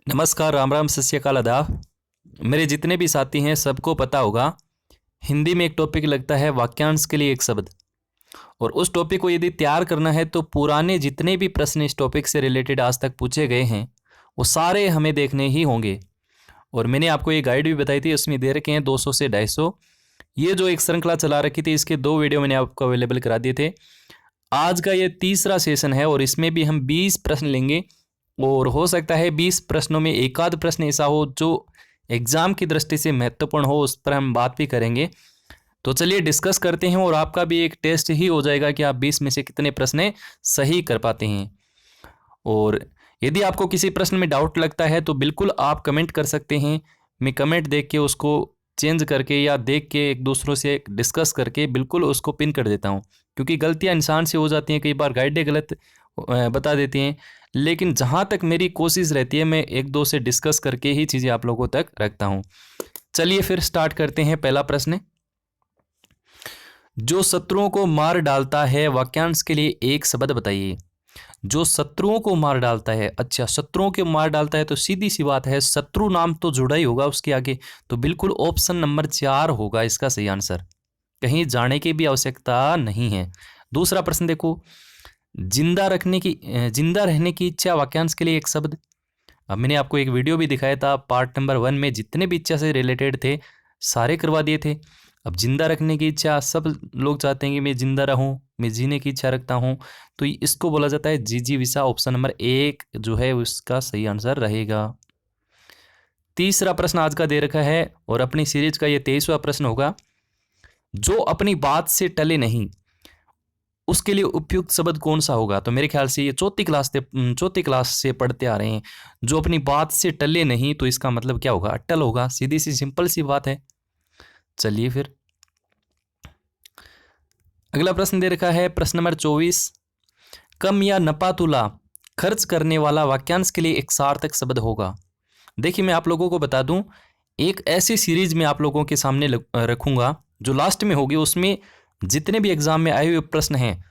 नमस्कार, राम राम, सत श्री अकाल, आदाब। मेरे जितने भी साथी हैं सबको पता होगा, हिंदी में एक टॉपिक लगता है वाक्यांश के लिए एक शब्द। और उस टॉपिक को यदि तैयार करना है तो पुराने जितने भी प्रश्न इस टॉपिक से रिलेटेड आज तक पूछे गए हैं वो सारे हमें देखने ही होंगे। और मैंने आपको ये गाइड भी बताई थी, उसमें दे रखे हैं 200 से 250। ये जो एक श्रृंखला चला रखी थी, इसके 2 वीडियो मैंने आपको अवेलेबल करा दिए थे। आज का ये तीसरा सेशन है और इसमें भी हम 20 प्रश्न लेंगे। और हो सकता है 20 प्रश्नों में एक आध प्रश्न ऐसा हो जो एग्जाम की दृष्टि से महत्वपूर्ण हो, उस पर हम बात भी करेंगे। तो चलिए डिस्कस करते हैं और आपका भी एक टेस्ट ही हो जाएगा कि आप 20 में से कितने प्रश्न सही कर पाते हैं। और यदि आपको किसी प्रश्न में डाउट लगता है तो बिल्कुल आप कमेंट कर सकते हैं। मैं कमेंट देख के उसको चेंज करके या देख के एक दूसरों से डिस्कस करके बिल्कुल उसको पिन कर देता हूँ, क्योंकि गलतियाँ इंसान से हो जाती हैं, कई बार गाइडें गलत बता देती हैं। लेकिन जहाँ तक मेरी कोशिश रहती है, मैं एक दो से डिस्कस करके ही चीज़ें आप लोगों तक रखता हूँ। चलिए फिर स्टार्ट करते हैं। पहला प्रश्न, जो शत्रुओं को मार डालता है, वाक्यांश के लिए एक शब्द बताइए। जो शत्रुओं को मार डालता है, अच्छा शत्रुओं को मार डालता है तो सीधी सी बात है, शत्रु नाम तो जुड़ा ही होगा उसके आगे, तो बिल्कुल ऑप्शन नंबर 4 होगा इसका सही आंसर। कहीं जाने की भी आवश्यकता नहीं है। दूसरा प्रश्न देखो, जिंदा रहने की इच्छा, वाक्यांश के लिए एक शब्द। अब मैंने आपको एक वीडियो भी दिखाया था, पार्ट नंबर 1 में जितने भी इच्छा से रिलेटेड थे सारे करवा दिए थे। अब जिंदा रखने की इच्छा, सब लोग चाहते हैं कि मैं जिंदा रहूं, मैं जीने की इच्छा रखता हूं, तो इसको बोला जाता है जिजीविषा। ऑप्शन नंबर 1 जो है उसका सही आंसर रहेगा। तीसरा प्रश्न आज का दे रखा है और अपनी सीरीज का ये 23वां प्रश्न होगा। जो अपनी बात से टले नहीं, उसके लिए उपयुक्त शब्द कौन सा होगा? तो मेरे ख्याल से ये चौथी क्लास से पढ़ते आ रहे हैं। जो अपनी बात से टले नहीं, तो इसका मतलब क्या होगा? अटल होगा। सीधी सी सिंपल सी बात है। चलिए फिर अगला प्रश्न दे रखा है, प्रश्न नंबर 24। कम या नपातुला खर्च करने वाला, वाक्यांश के लिए एक सार्थक शब्द होगा। देखिए मैं आप लोगों को बता दूं, एक ऐसी सीरीज में आप लोगों के सामने रखूंगा जो लास्ट में होगी। उसमें जितने भी एग्जाम में आए हुए प्रश्न हैं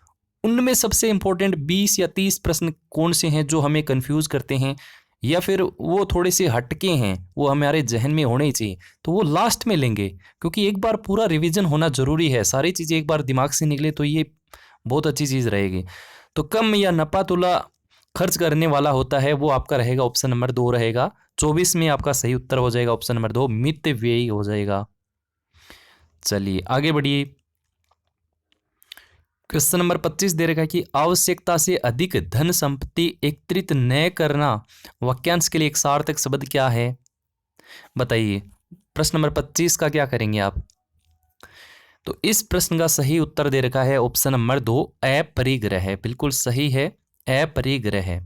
उनमें सबसे इंपॉर्टेंट 20 या 30 प्रश्न कौन से हैं जो हमें कंफ्यूज करते हैं या फिर वो थोड़े से हटके हैं, वो हमारे जहन में होने ही चाहिए, तो वो लास्ट में लेंगे। क्योंकि एक बार पूरा रिवीजन होना जरूरी है, सारी चीज़ें एक बार दिमाग से निकले तो ये बहुत अच्छी चीज़ रहेगी। तो कम या नपातुला खर्च करने वाला होता है, वो आपका रहेगा ऑप्शन नंबर 2 रहेगा। 24 में आपका सही उत्तर हो जाएगा ऑप्शन नंबर 2, मितव्ययी हो जाएगा। चलिए आगे बढ़िए। क्वेश्चन नंबर 25 दे रखा है कि आवश्यकता से अधिक धन संपत्ति एकत्रित न करना, वाक्यांश के लिए एक सार्थक शब्द क्या है? बताइए। प्रश्न नंबर 25 का क्या करेंगे आप? तो इस प्रश्न का सही उत्तर दे रखा है ऑप्शन नंबर 2, अपरिग्रह। बिल्कुल सही है, अपरिग्रह।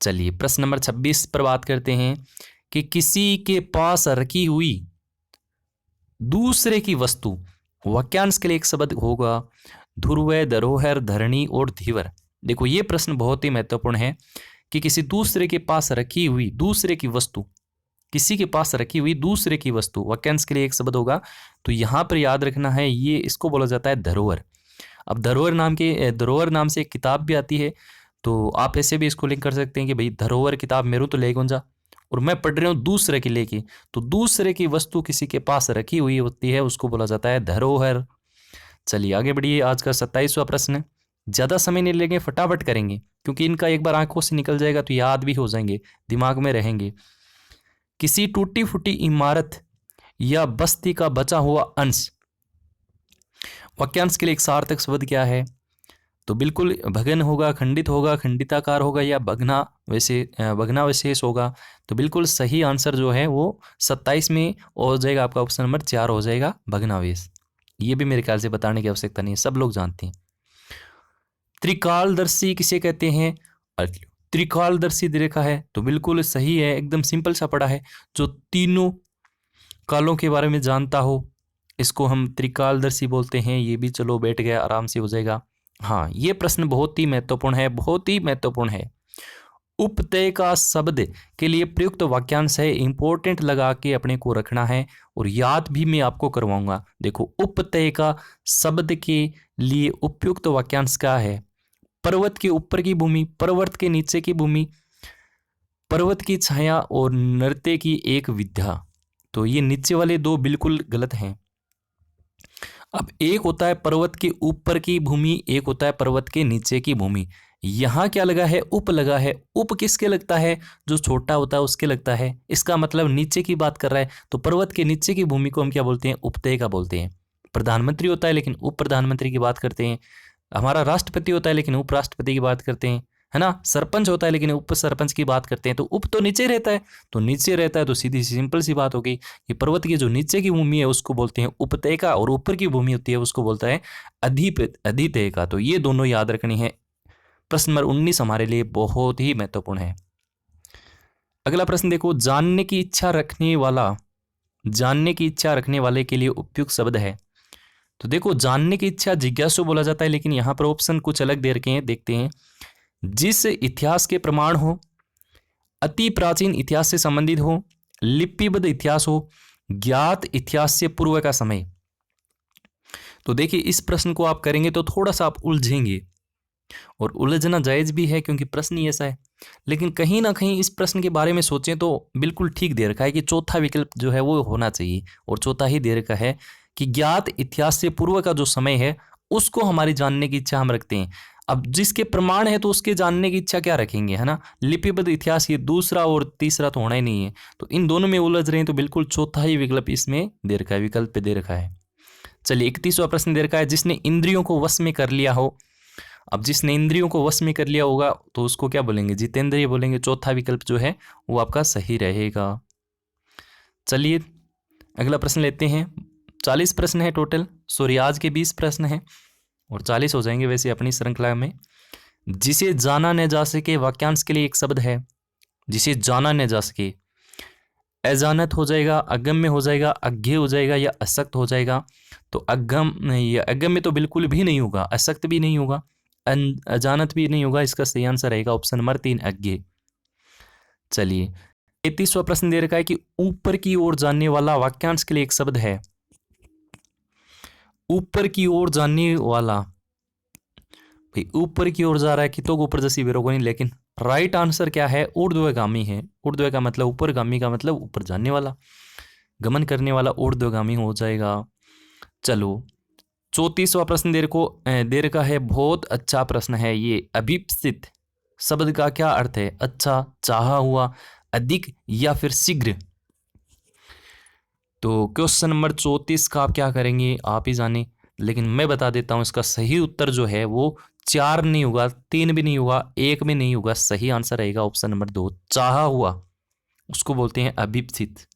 चलिए प्रश्न नंबर 26 पर बात करते हैं कि किसी के पास रखी हुई दूसरे की वस्तु, वाक्यांश के लिए एक शब्द होगा। ध्रुव, धरोहर, धरणी और धीवर। देखो ये प्रश्न बहुत ही महत्वपूर्ण है कि किसी दूसरे के पास रखी हुई दूसरे की वस्तु, किसी के पास रखी हुई दूसरे की वस्तु, वाक्यांश के लिए एक शब्द होगा। तो यहां पर याद रखना है, ये इसको बोला जाता है धरोहर। अब धरोहर नाम से एक किताब भी आती है, तो आप ऐसे भी इसको लिंक कर सकते हैं कि भाई धरोहर किताब मेरू तो ले गुंजा और मैं पढ़ रहा हूँ दूसरे की लेके, तो दूसरे की वस्तु किसी के पास रखी हुई होती है, उसको बोला जाता है धरोहर। चलिए आगे बढ़िए। आज का 27वां प्रश्न है, ज़्यादा समय नहीं लेंगे, फटाफट करेंगे क्योंकि इनका एक बार आंखों से निकल जाएगा तो याद भी हो जाएंगे, दिमाग में रहेंगे। किसी टूटी फूटी इमारत या बस्ती का बचा हुआ अंश, वाक्यांश के लिए एक सार्थक शब्द क्या है? तो बिल्कुल भग्न होगा, खंडित होगा, खंडिताकार होगा या भग्नावशेष होगा। तो बिल्कुल सही आंसर जो है वो 27 में हो जाएगा, आपका ऑप्शन नंबर 4 हो जाएगा, भग्नावशेष। ये भी मेरे ख्याल से बताने की आवश्यकता नहीं है, सब लोग जानते हैं। त्रिकालदर्शी किसे कहते हैं? त्रिकालदर्शी दे रखा है तो बिल्कुल सही है, एकदम सिंपल सा पड़ा है। जो तीनों कालों के बारे में जानता हो, इसको हम त्रिकालदर्शी बोलते हैं। ये भी चलो बैठ गया, आराम से हो जाएगा। हाँ ये प्रश्न बहुत ही महत्वपूर्ण है, बहुत ही महत्वपूर्ण है। उपतय का शब्द के लिए प्रयुक्त वाक्यांश है, इंपॉर्टेंट लगा के अपने को रखना है और याद भी मैं आपको करवाऊंगा। देखो उपतय का शब्द के लिए उपयुक्त वाक्यांश क्या है? पर्वत के ऊपर की भूमि, पर्वत के नीचे की भूमि, पर्वत की छाया और नृत्य की एक विद्या। तो ये नीचे वाले दो बिल्कुल गलत हैं। अब एक होता है पर्वत के ऊपर की भूमि, एक होता है पर्वत के नीचे की भूमि। यहाँ क्या लगा है? उप लगा है। उप किसके लगता है? जो छोटा होता है उसके लगता है। इसका मतलब नीचे की बात कर रहा है। तो पर्वत के नीचे की भूमि को हम क्या बोलते हैं? उपत्यका बोलते हैं। प्रधानमंत्री होता है लेकिन उप प्रधानमंत्री की बात करते हैं। हमारा राष्ट्रपति होता है लेकिन उपराष्ट्रपति की बात करते हैं, है ना। सरपंच होता है लेकिन उप सरपंच की बात करते हैं। तो उप तो नीचे रहता है, तो नीचे रहता है तो सीधी सिंपल सी बात हो गई कि पर्वत की जो नीचे की भूमि है उसको बोलते हैं उपत्यका, और ऊपर की भूमि होती है उसको बोलता है अधित्यका। तो ये दोनों याद रखनी है। प्रश्न नंबर 19 हमारे लिए बहुत ही महत्वपूर्ण है। अगला प्रश्न देखो, जानने की इच्छा रखने वाला, जानने की इच्छा रखने वाले के लिए उपयुक्त शब्द है। तो देखो, जानने की इच्छा जिज्ञासु बोला जाता है, लेकिन यहाँ पर ऑप्शन कुछ अलग दे रखे हैं, देखते हैं। जिस इतिहास के प्रमाण हो, अति प्राचीन इतिहास से संबंधित हो, लिपिबद्ध इतिहास हो, ज्ञात इतिहास से पूर्व का समय। तो देखिए, इस प्रश्न को आप करेंगे तो थोड़ा सा आप उलझेंगे, और उलझना जायज भी है क्योंकि प्रश्न ही ऐसा है। लेकिन कहीं ना कहीं इस प्रश्न के बारे में सोचें तो बिल्कुल ठीक दे रखा है कि चौथा विकल्प जो है वो होना चाहिए, और चौथा ही दे रखा है कि ज्ञात इतिहास से पूर्व का जो समय है उसको हमारी जानने की इच्छा हम रखते हैं। अब जिसके प्रमाण है तो उसके जानने की इच्छा क्या रखेंगे, है ना। लिपिबद्ध इतिहास ये दूसरा और तीसरा तो होना ही नहीं है, तो इन दोनों में उलझ रहे हैं, तो बिल्कुल चौथा ही विकल्प इसमें दे रखा है, विकल्प पे दे रखा है। चलिए, 31वां प्रश्न दे रखा है, जिसने इंद्रियों को वश में कर लिया हो। अब जिसने इंद्रियों को वश में कर लिया होगा तो उसको क्या बोलेंगे? जितेंद्रिय बोलेंगे। चौथा विकल्प जो है वो आपका सही रहेगा। चलिए, अगला प्रश्न लेते हैं। 40 प्रश्न है टोटल, सॉरी आज के 20 प्रश्न हैं और 40 हो जाएंगे वैसे अपनी श्रृंखला में। जिसे जाना न जा सके वाक्यांश के लिए एक शब्द है। जिसे जाना न जा सके, अजानत हो जाएगा, अगम्य हो जाएगा, अज्ञेय हो जाएगा, या अशक्त हो जाएगा। तो अगम्य तो बिल्कुल भी नहीं होगा, अशक्त भी नहीं होगा, अजानत भी नहीं होगा। इसका सही आंसर रहेगा ऑप्शन नंबर 3, अज्ञेय। चलिए, 33वां प्रश्न दे रखा है कि ऊपर की ओर जाने वाला वाक्यांश के लिए एक शब्द है। ऊपर की ओर जाने वाला, भाई ऊपर की ओर जा रहा है कि तो ऊपर जैसी बेरोको नहीं, लेकिन राइट आंसर क्या है? ऊर्ध्वगामी है। ऊर्ध्व का मतलब ऊपर, गामी का मतलब ऊपर जाने वाला, गमन करने वाला ऊर्ध्वगामी हो जाएगा। चलो, 34वां प्रश्न दे रखा है, बहुत अच्छा प्रश्न है ये। अभीप्सित शब्द का क्या अर्थ है? अच्छा, चाहा हुआ, अधिक, या फिर शीघ्र। तो क्वेश्चन नंबर 34 का आप क्या करेंगे आप ही जाने, लेकिन मैं बता देता हूं इसका सही उत्तर जो है वो 4 नहीं होगा, 3 भी नहीं होगा, 1 भी नहीं होगा। सही आंसर रहेगा ऑप्शन नंबर 2, चाहा हुआ, उसको बोलते हैं अभीप्सित।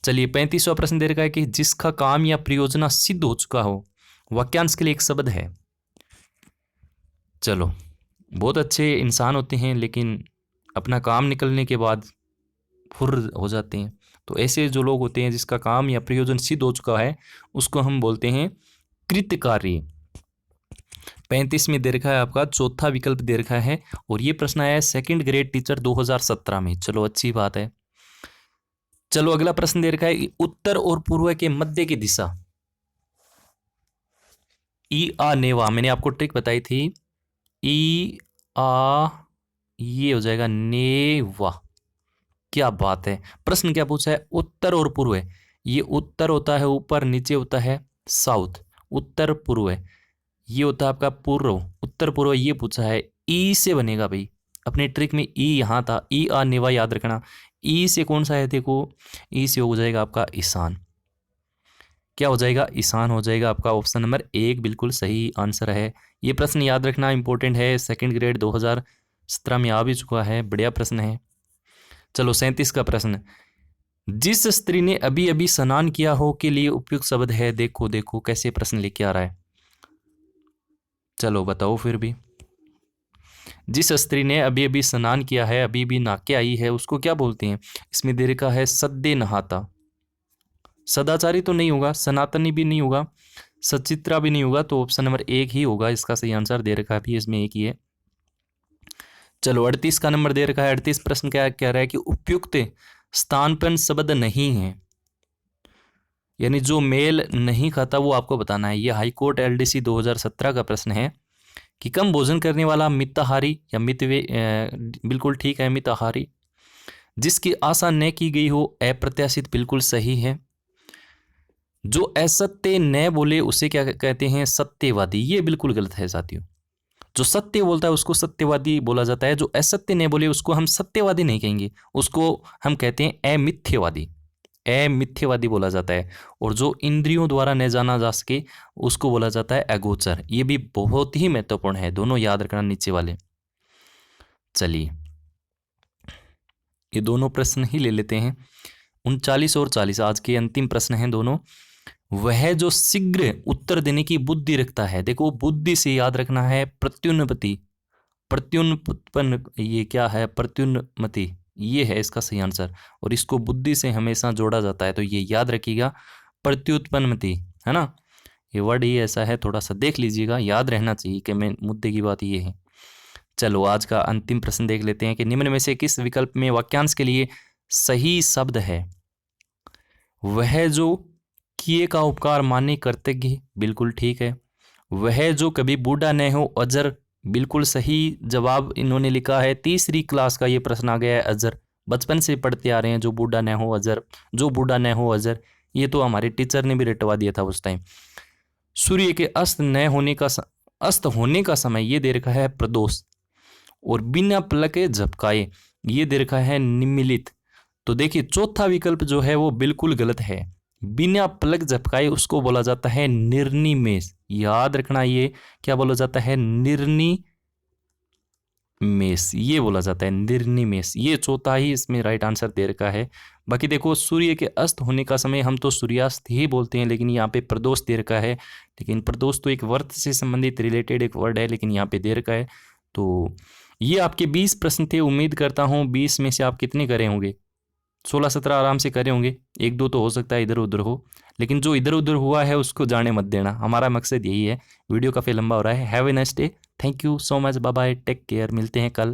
चलिए, 35वां प्रश्न दे रखा है कि जिसका काम या प्रयोजना सिद्ध हो चुका हो, वाक्यांश के लिए एक शब्द है। चलो, बहुत अच्छे इंसान होते हैं लेकिन अपना काम निकलने के बाद फुर्र हो जाते हैं। तो ऐसे जो लोग होते हैं जिसका काम या प्रयोजन सिद्ध हो चुका है उसको हम बोलते हैं कृतकारी। 35 में दे रखा है आपका चौथा विकल्प दे रखा है, और ये प्रश्न आया है सेकंड ग्रेड टीचर 2017 में। चलो, अच्छी बात है। चलो, अगला प्रश्न दे रखा है उत्तर और पूर्व के मध्य की दिशा। ई आ नेवा, मैंने आपको ट्रिक बताई थी। ई आ, ये हो जाएगा नेवा। क्या बात है। प्रश्न क्या पूछा है? उत्तर और पूर्व। ये उत्तर होता है ऊपर, नीचे होता है साउथ। उत्तर पूर्व, ये होता है आपका पूर्व, उत्तर पूर्व। ये पूछा है, ई से बनेगा भाई। अपने ट्रिक में ई यहाँ था, ई आ नेवा याद रखना। ई से कौन सा है? देखो, ई से हो जाएगा आपका ईशान। क्या हो जाएगा? ईशान हो जाएगा। आपका ऑप्शन नंबर 1 बिल्कुल सही आंसर है। ये प्रश्न याद रखना इंपॉर्टेंट है, सेकंड ग्रेड 2017 में आ भी चुका है, बढ़िया प्रश्न है। चलो, 37 का प्रश्न, जिस स्त्री ने अभी अभी स्नान किया हो के लिए उपयुक्त शब्द है। देखो देखो कैसे प्रश्न लेके आ रहा है। चलो बताओ फिर भी। जिस स्त्री ने अभी अभी स्नान किया है, अभी भी नहा के आई है, उसको क्या बोलते हैं? इसमें दे रखा है सद्य नहाता। सदाचारी तो नहीं होगा, सनातनी भी नहीं होगा, सचित्रा भी नहीं होगा, तो ऑप्शन नंबर 1 ही होगा इसका सही आंसर। दे रखा है भी इसमें एक ही है। चलो, 38 का नंबर दे रखा है। 38 प्रश्न क्या कह रहा है कि उपयुक्त स्थान पर शब्द नहीं है, यानी जो मेल नहीं खाता वो आपको बताना है। ये हाईकोर्ट एलडीसी 2017 का प्रश्न है कि कम भोजन करने वाला मिताहारी या मितवे, बिल्कुल ठीक है मिताहारी। जिसकी आशा न की गई हो, अप्रत्याशित, बिल्कुल सही है। जो असत्य न बोले उसे क्या कहते हैं? सत्यवादी। ये बिल्कुल गलत है साथियों। जो सत्य बोलता है उसको सत्यवादी बोला जाता है, जो असत्य नहीं बोले उसको हम सत्यवादी नहीं कहेंगे, उसको हम कहते हैं अमिथ्यवादी। अमिथ्यवादी बोला जाता है। और जो इंद्रियों द्वारा न जाना जा सके उसको बोला जाता है अगोचर। ये भी बहुत ही महत्वपूर्ण है, दोनों याद रखना नीचे वाले। चलिए ये दोनों प्रश्न ही ले लेते हैं। 39 और 40 आज के अंतिम प्रश्न हैं दोनों। वह जो शीघ्र उत्तर देने की बुद्धि रखता है, देखो बुद्धि से याद रखना है प्रत्युन्नति, प्रत्युन्पन्न, ये क्या है? प्रत्युन्नति, ये है इसका सही आंसर। और इसको बुद्धि से हमेशा जोड़ा जाता है, तो ये याद रखिएगा, प्रत्युत्पन्नति, है ना। ये वर्ड ही ऐसा है, थोड़ा सा देख लीजिएगा, याद रहना चाहिए कि मैं मुद्दे की बात ये है। चलो आज का अंतिम प्रश्न देख लेते हैं कि निम्न में से किस विकल्प में वाक्यांश के लिए सही शब्द है? वह जो किए का उपकार माने कृतज्ञ, बिल्कुल ठीक है। वह जो कभी बूढ़ा न हो अजर, बिल्कुल सही जवाब इन्होंने लिखा है। तीसरी क्लास का ये प्रश्न आ गया है, अजर बचपन से पढ़ते आ रहे हैं, जो बूढ़ा न हो अजर, जो बूढ़ा न हो अजर, ये तो हमारे टीचर ने भी रटवा दिया था उस टाइम। सूर्य के अस्त होने का समय ये दे रखा है प्रदोष। और बिना पलक झपकाए ये दे रखा है निम्नलिखित। तो देखिए चौथा विकल्प जो है वो बिल्कुल गलत है। बिना पलक झपकाए उसको बोला जाता है निर्निमेष। याद रखना, ये क्या बोला जाता है? निर्निमेष, ये बोला जाता है निर्निमेष। ये चौथा ही इसमें राइट आंसर दे रखा है। बाकी देखो सूर्य के अस्त होने का समय हम तो सूर्यास्त ही बोलते हैं, लेकिन यहाँ पे प्रदोष दे रखा है। लेकिन प्रदोष तो एक वर्त से संबंधित रिलेटेड एक वर्ड है, लेकिन यहाँ पे दे रखा है। तो ये आपके 20 प्रश्न थे। उम्मीद करता हूँ 20 में से आप कितने करे होंगे? 16-17 आराम से करे होंगे। एक दो तो हो सकता है इधर उधर हो, लेकिन जो इधर उधर हुआ है उसको जाने मत देना, हमारा मकसद यही है। वीडियो काफ़ी लंबा हो रहा है। Have a nice day, thank you so much, bye bye, take care, मिलते हैं कल।